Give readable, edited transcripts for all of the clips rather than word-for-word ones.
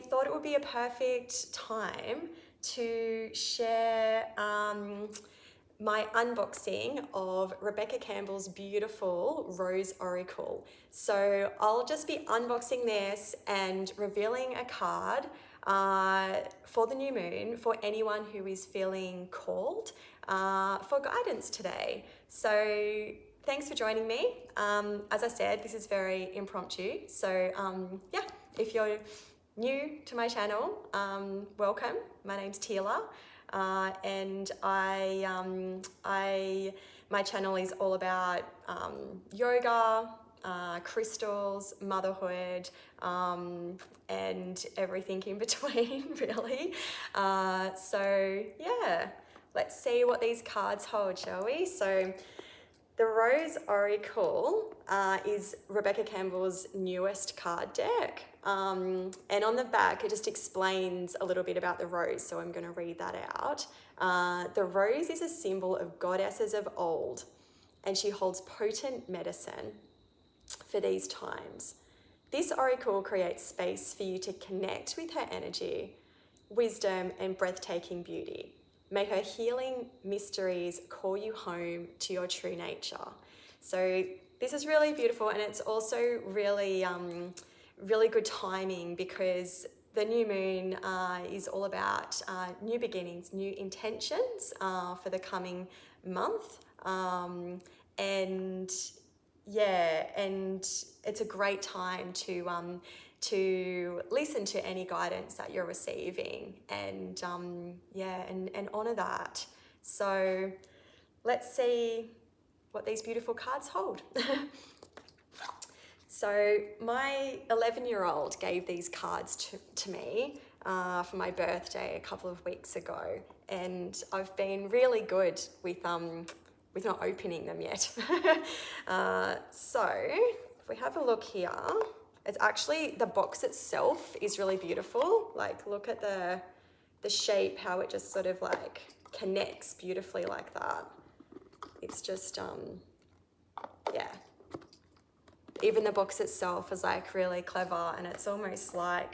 thought it would be a perfect time to share my unboxing of Rebecca Campbell's beautiful Rose Oracle. So I'll just be unboxing this and revealing a card for the new moon for anyone who is feeling called for guidance today. So thanks for joining me. As I said, this is very impromptu. So yeah, if you're new to my channel, welcome. My name's Tila. And my channel is all about yoga, crystals, motherhood, and everything in between, really. So yeah, let's see what these cards hold, shall we? So the Rose Oracle is Rebecca Campbell's newest card deck. And on the back, it just explains a little bit about the rose, so I'm going to read that out. The rose is a symbol of goddesses of old, and she holds potent medicine for these times. This oracle creates space for you to connect with her energy, wisdom, and breathtaking beauty. May her healing mysteries call you home to your true nature. So this is really beautiful, and it's also really, really good timing because the new moon is all about new beginnings, new intentions for the coming month. And yeah, and it's a great time to listen to any guidance that you're receiving and yeah, and honor that. So let's see what these beautiful cards hold. So my 11-year-old gave these cards to me for my birthday a couple of weeks ago, and I've been really good with not opening them yet. So if we have a look here, it's actually, the box itself is really beautiful. Like, look at the shape, how it just sort of like connects beautifully like that. It's just, yeah. Even the box itself is like really clever, and it's almost like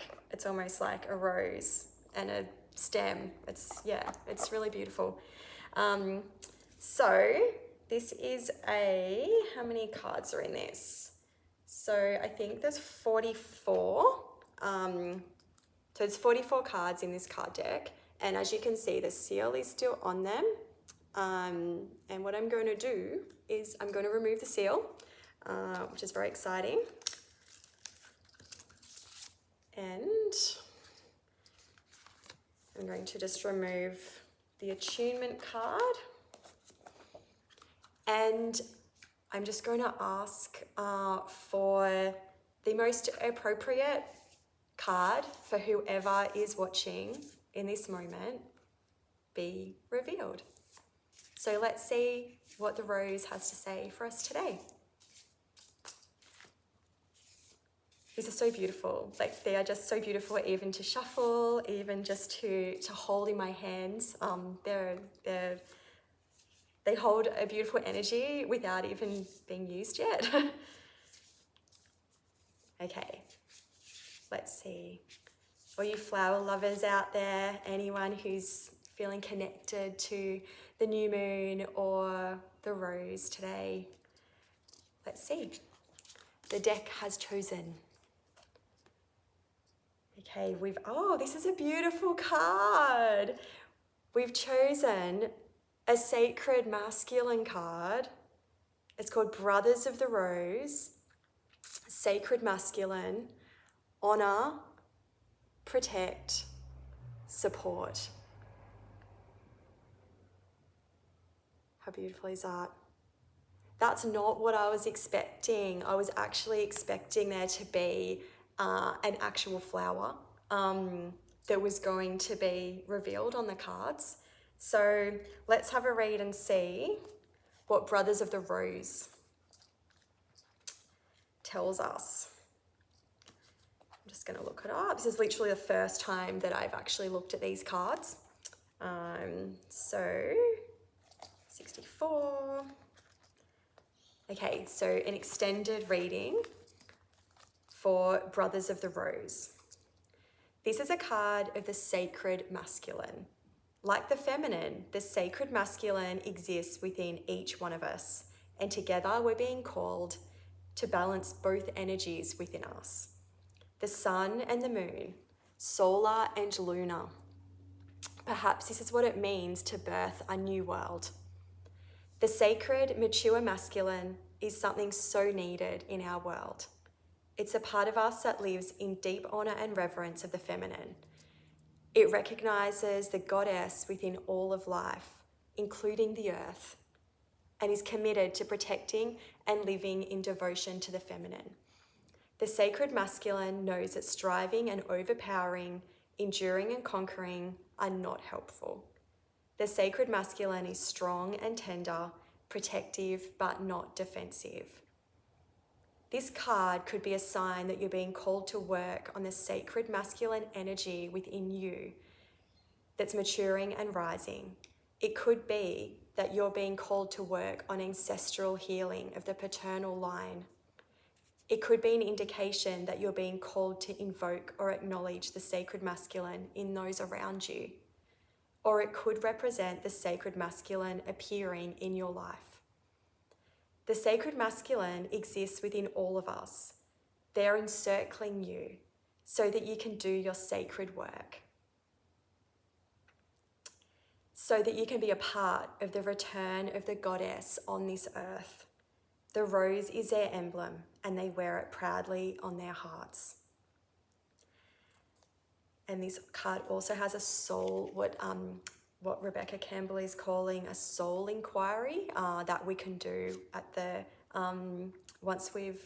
a rose and a stem. It's, yeah, it's really beautiful. So this is how many cards are in this? So I think there's 44. So it's 44 cards in this card deck, and as you can see, the seal is still on them. And what I'm going to do is I'm going to remove the seal, which is very exciting. And I'm going to just remove the attunement card. And I'm just going to ask for the most appropriate card for whoever is watching in this moment be revealed. So let's see what the rose has to say for us today. These are so beautiful. Like, they are just so beautiful, even to shuffle, even just to hold in my hands. They hold a beautiful energy without even being used yet. Okay, let's see. All you flower lovers out there, anyone who's feeling connected to the new moon or the rose today, let's see. The deck has chosen. Okay, this is a beautiful card. We've chosen a sacred masculine card. It's called Brothers of the Rose, sacred masculine, honor, protect, support. How beautiful is that? That's not what I was expecting. I was actually expecting there to be an actual flower that was going to be revealed on the cards. So let's have a read and see what Brothers of the Rose tells us. I'm just going to look it up. This is literally the first time that I've actually looked at these cards. So 64. Okay, so an extended reading for Brothers of the Rose. This is a card of the sacred masculine. Like the feminine, the sacred masculine exists within each one of us, and together we're being called to balance both energies within us. The sun and the moon, solar and lunar. Perhaps this is what it means to birth a new world. The sacred, mature masculine is something so needed in our world. It's a part of us that lives in deep honor and reverence of the feminine. It recognizes the goddess within all of life, including the earth, and is committed to protecting and living in devotion to the feminine. The sacred masculine knows that striving and overpowering, enduring and conquering are not helpful. The sacred masculine is strong and tender, protective but not defensive. This card could be a sign that you're being called to work on the sacred masculine energy within you that's maturing and rising. It could be that you're being called to work on ancestral healing of the paternal line. It could be an indication that you're being called to invoke or acknowledge the sacred masculine in those around you. Or it could represent the sacred masculine appearing in your life. The sacred masculine exists within all of us. They're encircling you so that you can do your sacred work. So that you can be a part of the return of the goddess on this earth. The rose is their emblem, and they wear it proudly on their hearts. And this card also has a soul, what Rebecca Campbell is calling a soul inquiry that we can do at the once we've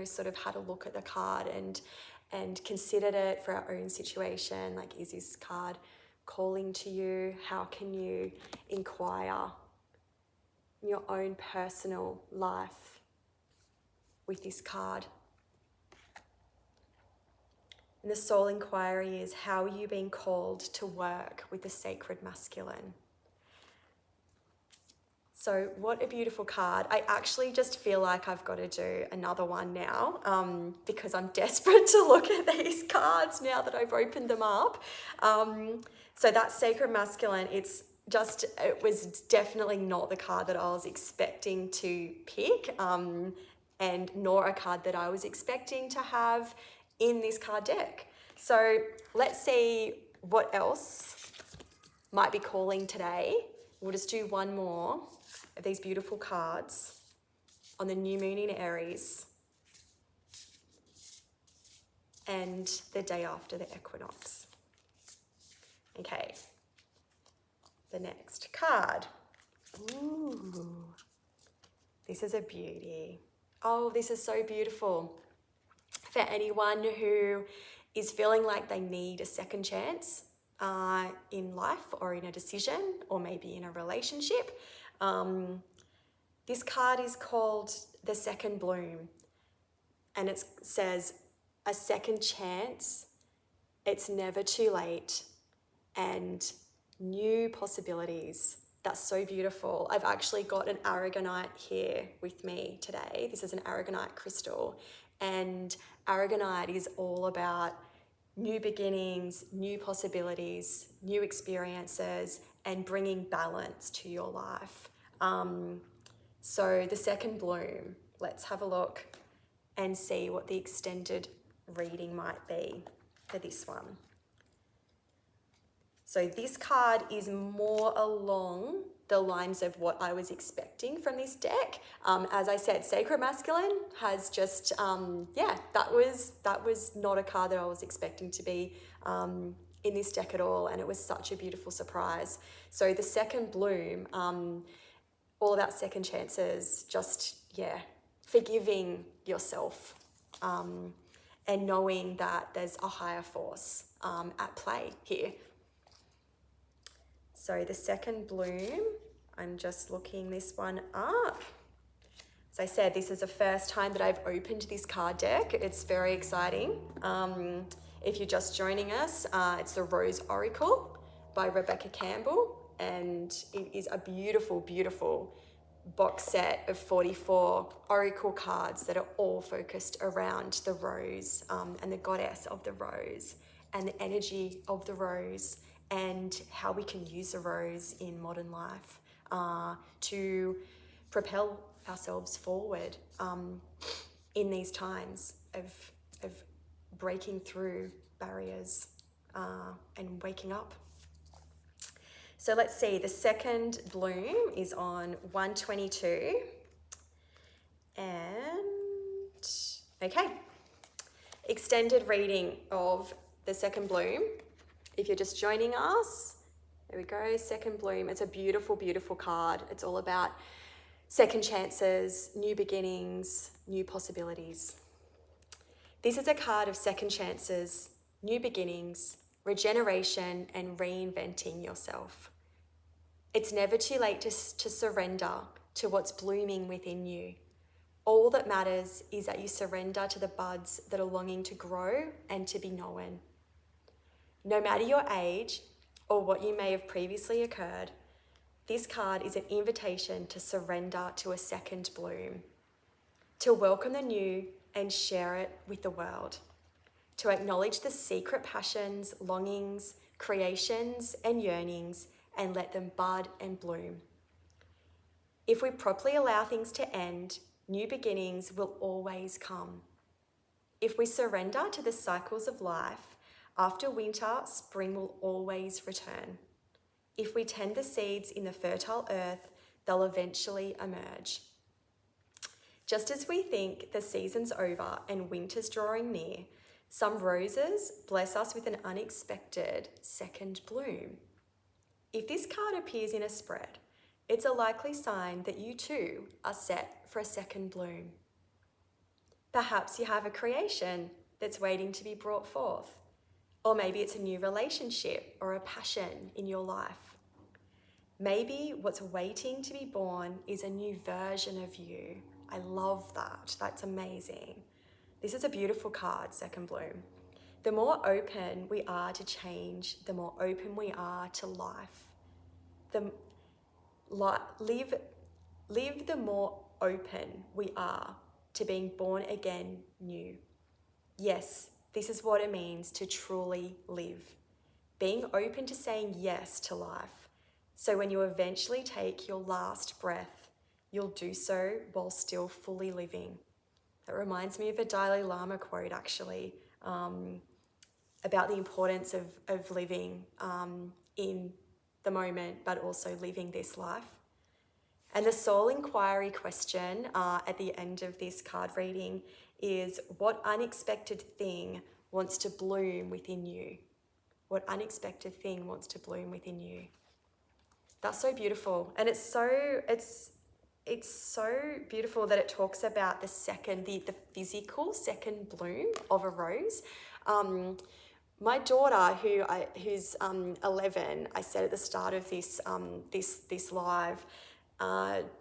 sort of had a look at the card and considered it for our own situation. Like, is this card calling to you? How can you inquire in your own personal life with this card? And the soul inquiry is, how are you being called to work with the sacred masculine? So what a beautiful card. I actually just feel like I've got to do another one now because I'm desperate to look at these cards now that I've opened them up. So that sacred masculine, it was definitely not the card that I was expecting to pick and nor a card that I was expecting to have in this card deck. So let's see what else might be calling today. We'll just do one more of these beautiful cards on the new moon in Aries and the day after the equinox. Okay, the next card. Ooh, this is a beauty. Oh, this is so beautiful. For anyone who is feeling like they need a second chance in life or in a decision or maybe in a relationship, this card is called the second bloom, and it says a second chance, it's never too late, and new possibilities. That's so beautiful. I've actually got an aragonite here with me today. This is an aragonite crystal, and aragonite is all about new beginnings, new possibilities, new experiences, and bringing balance to your life. So the second bloom, let's have a look and see what the extended reading might be for this one. So this card is more along the lines of what I was expecting from this deck. As I said, Sacred Masculine has just, that was not a card that I was expecting to be in this deck at all, and it was such a beautiful surprise. So the second bloom, all about second chances, just, forgiving yourself and knowing that there's a higher force at play here. So the second bloom, I'm just looking this one up. As I said, this is the first time that I've opened this card deck. It's very exciting. If you're just joining us, it's the Rose Oracle by Rebecca Campbell, and it is a beautiful, beautiful box set of 44 oracle cards that are all focused around the rose and the goddess of the rose. and the energy of the rose and how we can use the rose in modern life to propel ourselves forward in these times of breaking through barriers and waking up. So let's see, the second bloom is on 122. And okay, extended reading of the second bloom. If you're just joining us, there we go, second bloom. It's a beautiful, beautiful card. It's all about second chances, new beginnings, new possibilities. This is a card of second chances, new beginnings, regeneration, and reinventing yourself. It's never too late to surrender to what's blooming within you. All that matters is that you surrender to the buds that are longing to grow and to be known. No matter your age or what you may have previously occurred, this card is an invitation to surrender to a second bloom, to welcome the new and share it with the world, to acknowledge the secret passions, longings, creations, and yearnings, and let them bud and bloom. If we properly allow things to end, new beginnings will always come. If we surrender to the cycles of life, after winter, spring will always return. If we tend the seeds in the fertile earth, they'll eventually emerge. Just as we think the season's over and winter's drawing near, some roses bless us with an unexpected second bloom. If this card appears in a spread, it's a likely sign that you too are set for a second bloom. Perhaps you have a creation that's waiting to be brought forth, or maybe it's a new relationship or a passion in your life. Maybe what's waiting to be born is a new version of you. I love that. That's amazing. This is a beautiful card, second bloom. The more open we are to change, the more open we are to life. Live the more open we are to being born again new. Yes, this is what it means to truly live. Being open to saying yes to life. So when you eventually take your last breath, you'll do so while still fully living. That reminds me of a Dalai Lama quote, actually, about the importance of living in the moment, but also living this life. And the soul inquiry question at the end of this card reading is, what unexpected thing wants to bloom within you? What unexpected thing wants to bloom within you? That's so beautiful. And it's so beautiful that it talks about the physical second bloom of a rose. My daughter, who's 11, I said at the start of this live,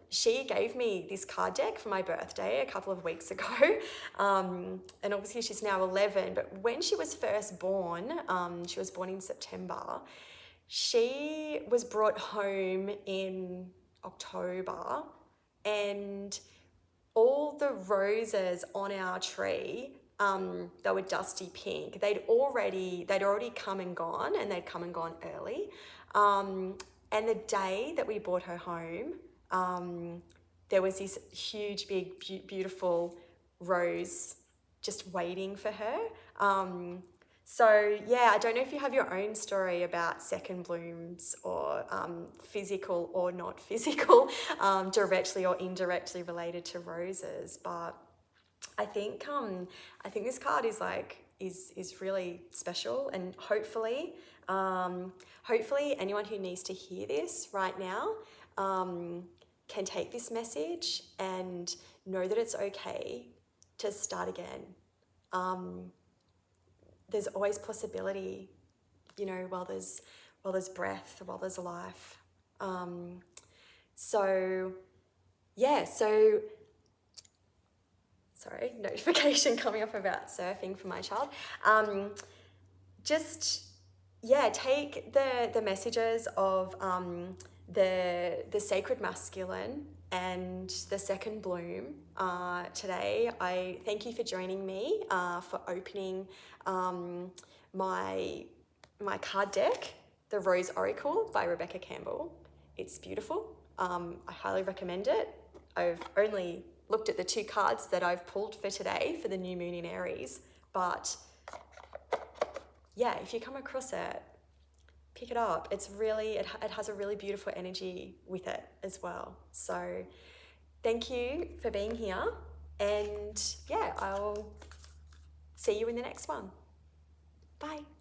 she gave me this card deck for my birthday a couple of weeks ago. And obviously she's now 11, but when she was first born, she was born in September, she was brought home in October, and all the roses on our tree, they were dusty pink. They'd already come and gone, and they'd come and gone early. And the day that we brought her home, there was this huge, big, beautiful rose just waiting for her. So yeah, I don't know if you have your own story about second blooms, or physical or not physical, directly or indirectly related to roses, but I think this card is really special, and hopefully anyone who needs to hear this right now can take this message and know that it's okay to start again. There's always possibility, while there's breath, while there's life. Sorry, notification coming up about surfing for my child. Take the messages of the sacred masculine and the second bloom today. I thank you for joining me, for opening my card deck, the Rose Oracle by Rebecca Campbell. It's beautiful. I highly recommend it. I've only looked at the 2 cards that I've pulled for today for the new moon in Aries, but yeah, if you come across it, pick it up. It's really, it has a really beautiful energy with it as well. So thank you for being here, and yeah, I'll see you in the next one. Bye.